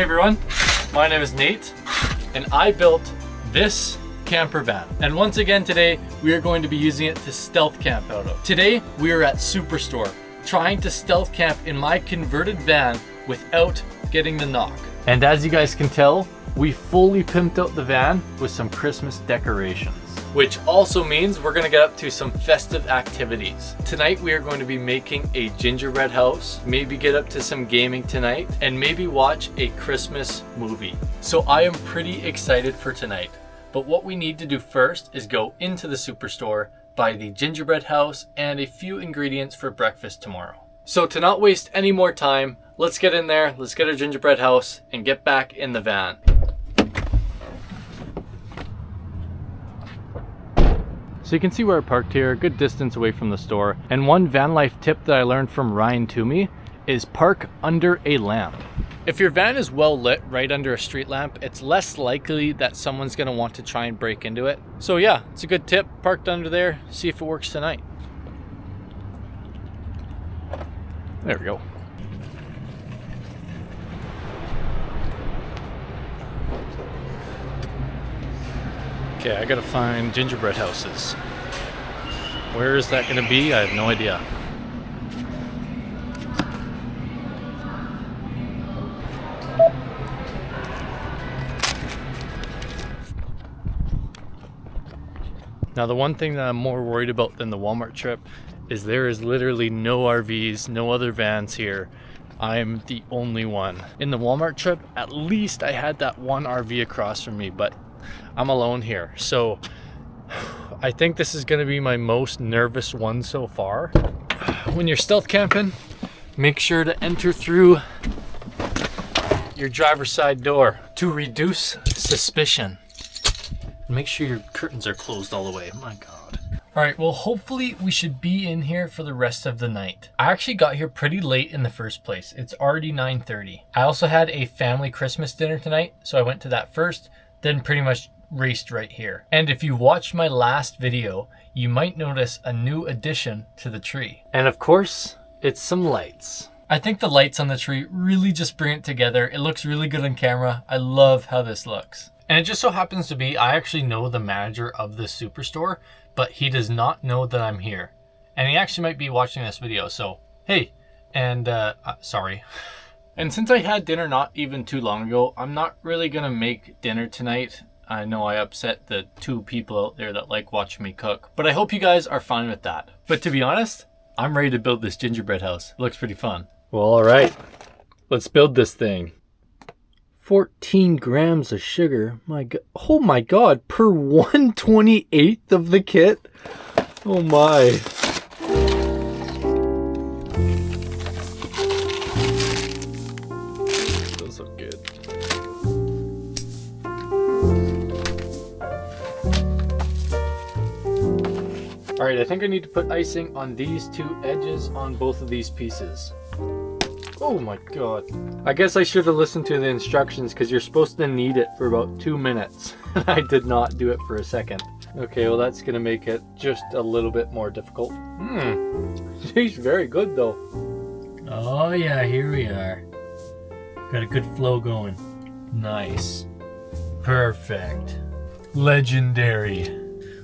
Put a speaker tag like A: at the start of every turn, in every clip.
A: Hey everyone, my name is Nate and I built this camper van. And once again today, we are going to be using it to stealth camp out of. Today, we are at SuperStore, trying to stealth camp in my converted van without getting the knock. And as you guys can tell, we fully pimped out the van with some Christmas decorations. Which also means we're gonna get up to some festive activities. Tonight we are going to be making a gingerbread house, maybe get up to some gaming tonight, and maybe watch a Christmas movie. So I am pretty excited for tonight. But what we need to do first is go into the SuperStore, buy the gingerbread house, and a few ingredients for breakfast tomorrow. So to not waste any more time, let's get in there, let's get our gingerbread house, and get back in the van. So you can see where I parked here, a good distance away from the store. And one van life tip that I learned from Ryan Toomey is park under a lamp. If your van is well lit right under a street lamp, it's less likely that someone's gonna want to try and break into it. So yeah, it's a good tip, parked under there, see if it works tonight. There we go. Okay, I gotta find gingerbread houses. Where is that gonna be? I have no idea. Now the one thing that I'm more worried about than the Walmart trip is there is literally no RVs, no other vans here. I'm the only one. In the Walmart trip, at least I had that one RV across from me, but I'm alone here. So I think this is gonna be my most nervous one so far. When you're stealth camping, make sure to enter through your driver's side door to reduce suspicion. Make sure your curtains are closed all the way. My God. All right, well, hopefully we should be in here for the rest of the night. I actually got here pretty late in the first place. It's already 9:30. I also had a family Christmas dinner tonight, so I went to that first, then pretty much raced right here. And if you watched my last video, you might notice a new addition to the tree. And of course, it's some lights. I think the lights on the tree really just bring it together. It looks really good on camera. I love how this looks. And it just so happens to be, I actually know the manager of the SuperStore, but he does not know that I'm here. And he actually might be watching this video, so hey, and sorry. And since I had dinner not even too long ago, I'm not really gonna make dinner tonight. I know I upset the 2 people out there that like watching me cook, but I hope you guys are fine with that. But to be honest, I'm ready to build this gingerbread house. It looks pretty fun. Well, all right, let's build this thing. 14 grams of sugar. My God. Oh my God, per 1/28 of the kit. Oh my. Those look good. All right, I think I need to put icing on these 2 edges on both of these pieces. Oh my God. I guess I should have listened to the instructions because you're supposed to knead it for about 2 minutes. I did not do it for a second. Okay, well that's gonna make it just a little bit more difficult. Tastes very good though. Oh yeah, here we are. Got a good flow going. Nice. Perfect. Legendary.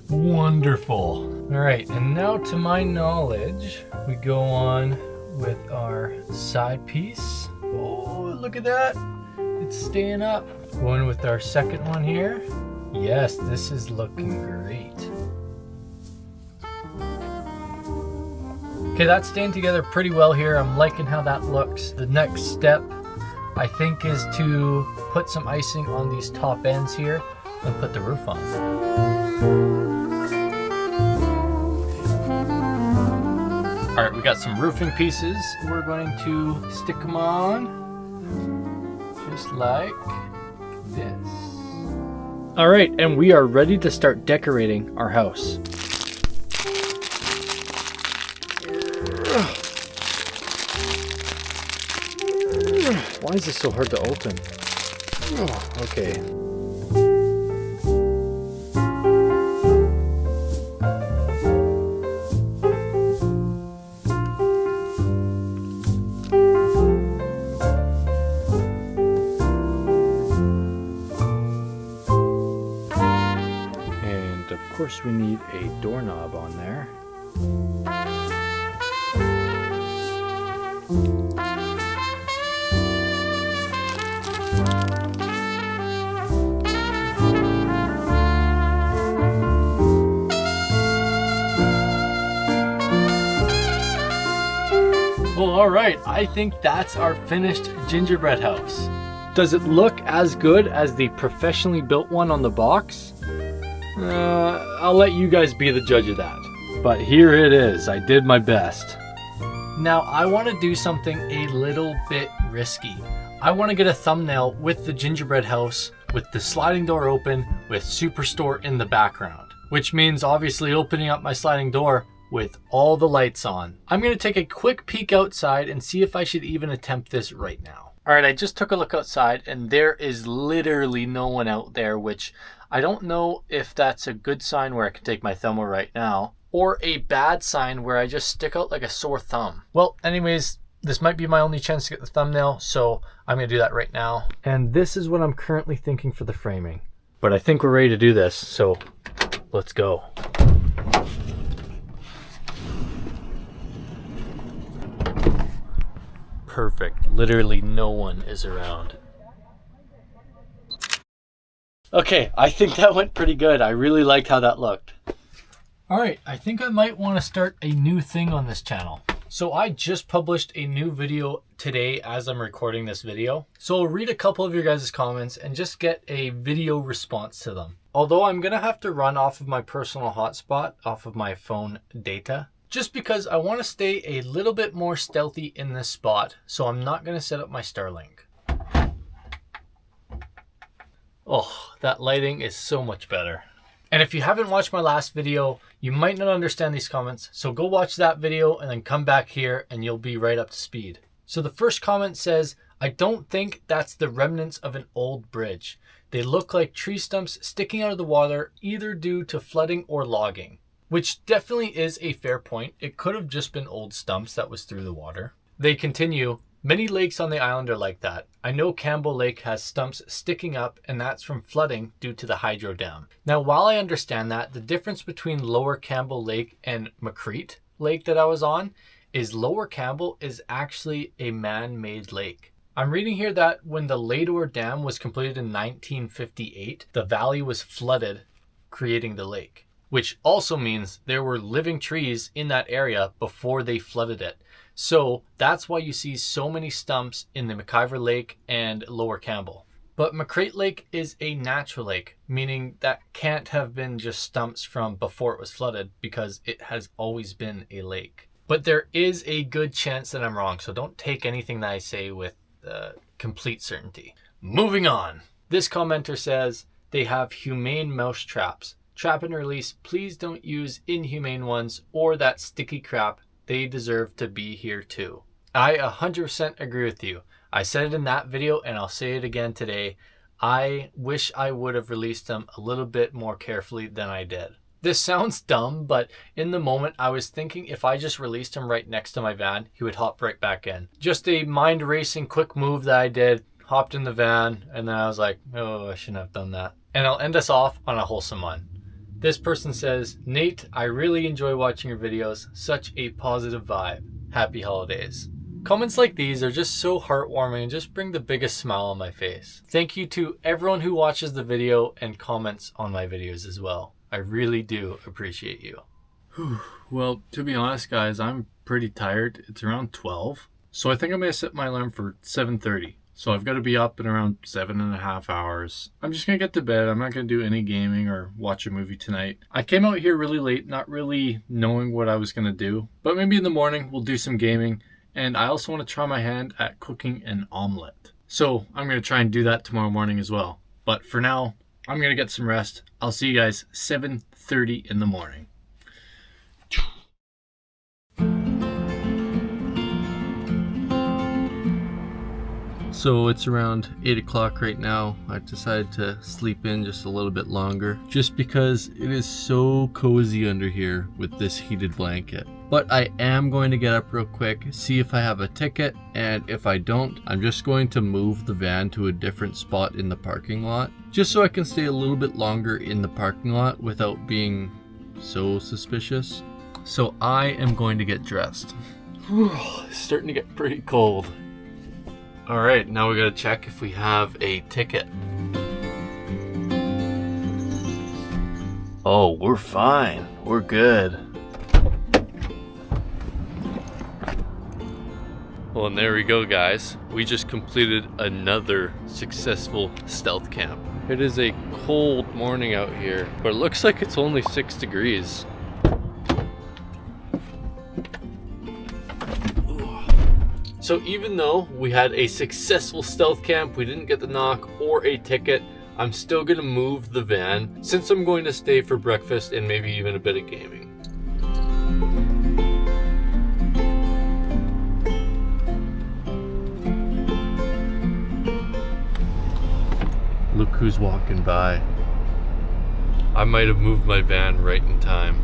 A: Wonderful. All right, and now to my knowledge, we go on with our side piece. Oh, look at that. It's staying up. Going with our second one here. Yes, this is looking great. Okay, that's staying together pretty well here. I'm liking how that looks. The next step, I think, is to put some icing on these top ends here and put the roof on. All right, we got some roofing pieces. We're going to stick them on just like this. All right, and we are ready to start decorating our house. Why is this so hard to open? Okay. course we need a doorknob on there. Well, all right, I think that's our finished gingerbread house. Does it look as good as the professionally built one on the box? I'll let you guys be the judge of that. But here it is, I did my best. Now I want to do something a little bit risky. I want to get a thumbnail with the gingerbread house, with the sliding door open, with SuperStore in the background. Which means obviously opening up my sliding door with all the lights on. I'm going to take a quick peek outside and see if I should even attempt this right now. Alright, I just took a look outside and there is literally no one out there, which I don't know if that's a good sign where I can take my thumb right now, or a bad sign where I just stick out like a sore thumb. Well, anyways, this might be my only chance to get the thumbnail, so I'm going to do that right now. And this is what I'm currently thinking for the framing. But I think we're ready to do this, so let's go. Perfect. Literally no one is around. Okay, I think that went pretty good. I really liked how that looked. Alright, I think I might want to start a new thing on this channel. So I just published a new video today as I'm recording this video. So I'll read a couple of your guys' comments and just get a video response to them. Although I'm going to have to run off of my personal hotspot, off of my phone data. Just because I want to stay a little bit more stealthy in this spot, so I'm not going to set up my Starlink. Oh, that lighting is so much better. And if you haven't watched my last video, you might not understand these comments, so go watch that video and then come back here and you'll be right up to speed. So the first comment says, I don't think that's the remnants of an old bridge. They look like tree stumps sticking out of the water, either due to flooding or logging. Which definitely is a fair point. It could have just been old stumps that was through the water. They continue, many lakes on the island are like that. I know Campbell Lake has stumps sticking up and that's from flooding due to the hydro dam. Now while I understand that, the difference between Lower Campbell Lake and McCrete Lake that I was on is Lower Campbell is actually a man-made lake. I'm reading here that when the Lador Dam was completed in 1958, the valley was flooded, creating the lake. Which also means there were living trees in that area before they flooded it. So that's why you see so many stumps in the McIver Lake and Lower Campbell. But McCrate Lake is a natural lake, meaning that can't have been just stumps from before it was flooded because it has always been a lake. But there is a good chance that I'm wrong, so don't take anything that I say with complete certainty. Moving on. This commenter says, they have humane mouse traps. Trap and release, please don't use inhumane ones or that sticky crap. They deserve to be here too. I 100% agree with you. I said it in that video and I'll say it again today. I wish I would have released them a little bit more carefully than I did. This sounds dumb, but in the moment I was thinking if I just released him right next to my van, he would hop right back in. Just a mind racing quick move that I did, hopped in the van, and then I was like, oh, I shouldn't have done that. And I'll end us off on a wholesome one. This person says, Nate, I really enjoy watching your videos. Such a positive vibe. Happy holidays. Comments like these are just so heartwarming and just bring the biggest smile on my face. Thank you to everyone who watches the video and comments on my videos as well. I really do appreciate you. Well, to be honest, guys, I'm pretty tired. It's around 12. So I think I'm going to set my alarm for 7:30. So I've got to be up in around 7.5 hours. I'm just going to get to bed. I'm not going to do any gaming or watch a movie tonight. I came out here really late, not really knowing what I was going to do. But maybe in the morning we'll do some gaming. And I also want to try my hand at cooking an omelette. So I'm going to try and do that tomorrow morning as well. But for now, I'm going to get some rest. I'll see you guys 7:30 in the morning. So it's around 8 o'clock right now. I've decided to sleep in just a little bit longer just because it is so cozy under here with this heated blanket. but I am going to get up real quick, see if I have a ticket, and if I don't, I'm just going to move the van to a different spot in the parking lot, just so I can stay a little bit longer in the parking lot without being so suspicious. So I am going to get dressed. It's starting to get pretty cold. All right, now we gotta check if we have a ticket. Oh, we're fine. We're good. Well, and there we go, guys. We just completed another successful stealth camp. It is a cold morning out here, but it looks like it's only 6 degrees. So even though we had a successful stealth camp, we didn't get the knock or a ticket, I'm still gonna move the van since I'm going to stay for breakfast and maybe even a bit of gaming. Look who's walking by. I might have moved my van right in time.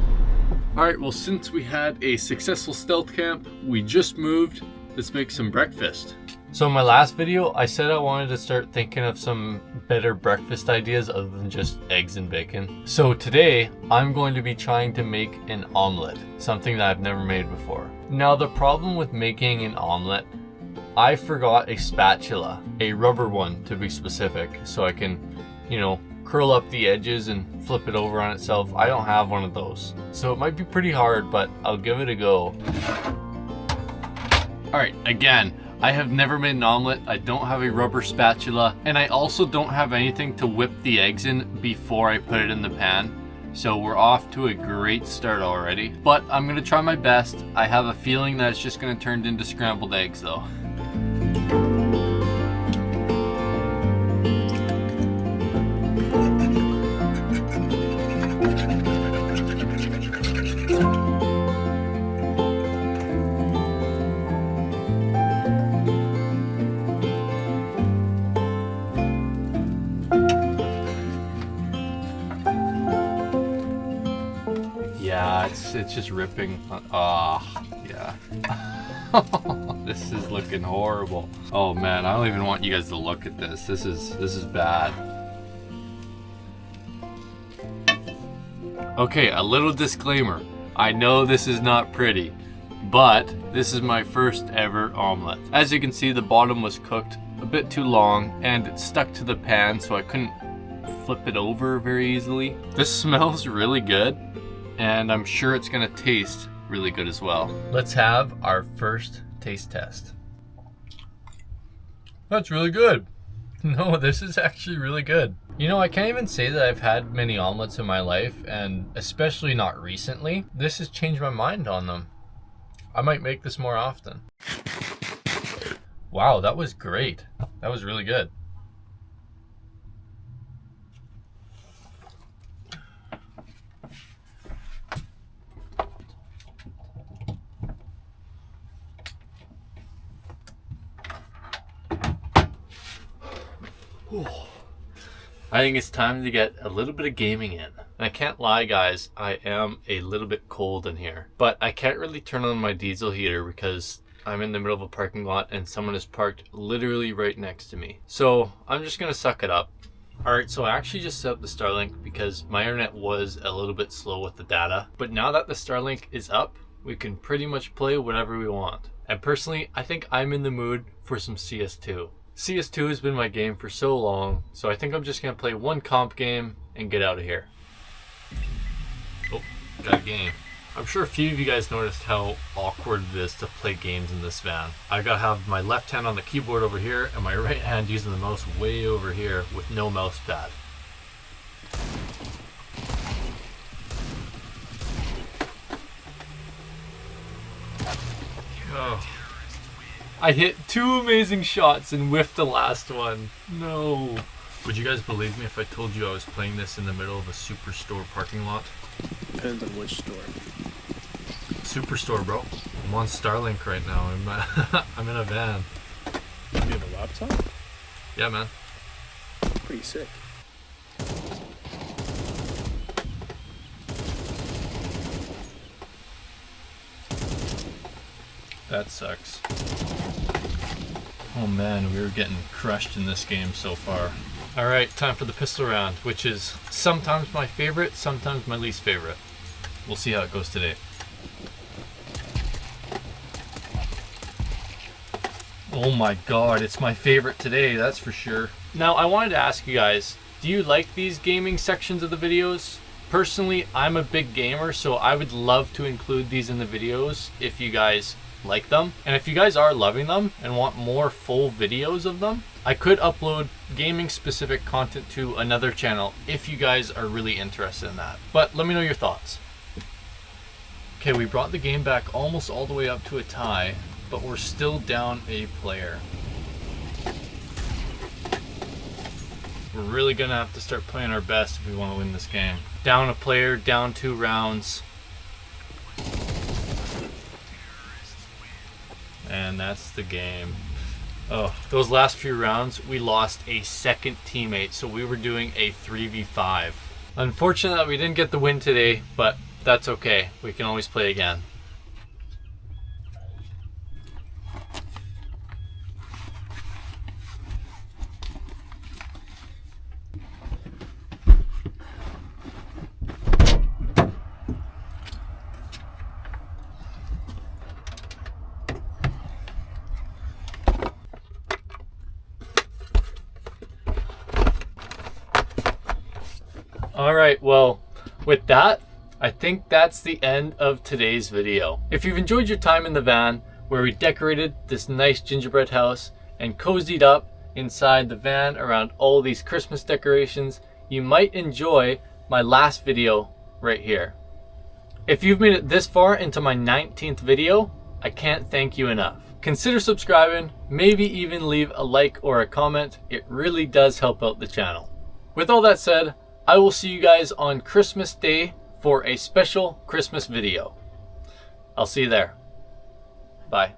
A: All right, well, since we had a successful stealth camp, we just moved. Let's make some breakfast. So in my last video, I said I wanted to start thinking of some better breakfast ideas other than just eggs and bacon. So today, I'm going to be trying to make an omelette, something that I've never made before. Now, the problem with making an omelette, I forgot a spatula, a rubber one to be specific, so I can, you know, curl up the edges and flip it over on itself. I don't have one of those. So it might be pretty hard, but I'll give it a go. All right, again, I have never made an omelet. I don't have a rubber spatula, and I also don't have anything to whip the eggs in before I put it in the pan. So we're off to a great start already, but I'm gonna try my best. I have a feeling that it's just gonna turn into scrambled eggs though. Yeah, it's just ripping. Yeah. This is looking horrible. Oh man, I don't even want you guys to look at this. This is bad. Okay, a little disclaimer. I know this is not pretty, but this is my first ever omelet. As you can see, the bottom was cooked a bit too long and it stuck to the pan, so I couldn't flip it over very easily. This smells really good, and I'm sure it's gonna taste really good as well. Let's have our first taste test. That's really good. No, this is actually really good. You know, I can't even say that I've had many omelets in my life, and especially not recently. This has changed my mind on them. I might make this more often. Wow, that was great. That was really good. I think it's time to get a little bit of gaming in. And I can't lie, guys, I am a little bit cold in here. But I can't really turn on my diesel heater because I'm in the middle of a parking lot and someone is parked literally right next to me. So I'm just gonna suck it up. Alright, so I actually just set up the Starlink because my internet was a little bit slow with the data. But now that the Starlink is up, we can pretty much play whatever we want. And personally, I think I'm in the mood for some CS2. CS2 has been my game for so long, so I think I'm just going to play one comp game and get out of here. Oh, got a game. I'm sure a few of you guys noticed how awkward it is to play games in this van. I got to have my left hand on the keyboard over here and my right hand using the mouse way over here with no mouse pad. Oh. I hit 2 amazing shots and whiffed the last one. No. Would you guys believe me if I told you I was playing this in the middle of a SuperStore parking lot?
B: Depends on which store.
A: SuperStore, bro. I'm on Starlink right now. I'm in a van.
B: You have a laptop?
A: Yeah, man.
B: Pretty sick.
A: That sucks. Oh man, we were getting crushed in this game so far. Alright, time for the pistol round, which is sometimes my favorite, sometimes my least favorite. We'll see how it goes today. Oh my god, it's my favorite today, that's for sure. Now, I wanted to ask you guys, do you like these gaming sections of the videos? Personally, I'm a big gamer, so I would love to include these in the videos if you guys like them. And if you guys are loving them and want more full videos of them, I could upload gaming specific content to another channel if you guys are really interested in that. But let me know your thoughts. Okay, we brought the game back almost all the way up to a tie, but we're still down a player. We're really gonna have to start playing our best if we want to win this game. Down a player, down 2 rounds. And that's the game. Oh, those last few rounds, we lost a second teammate, so we were doing a 3v5. Unfortunate that we didn't get the win today, but that's okay. We can always play again. Alright, well, with that, I think that's the end of today's video. If you've enjoyed your time in the van, where we decorated this nice gingerbread house and cozied up inside the van around all these Christmas decorations, you might enjoy my last video right here. If you've made it this far into my 19th video, I can't thank you enough. Consider subscribing, maybe even leave a like or a comment. It really does help out the channel. With all that said, I will see you guys on Christmas Day for a special Christmas video. I'll see you there. Bye.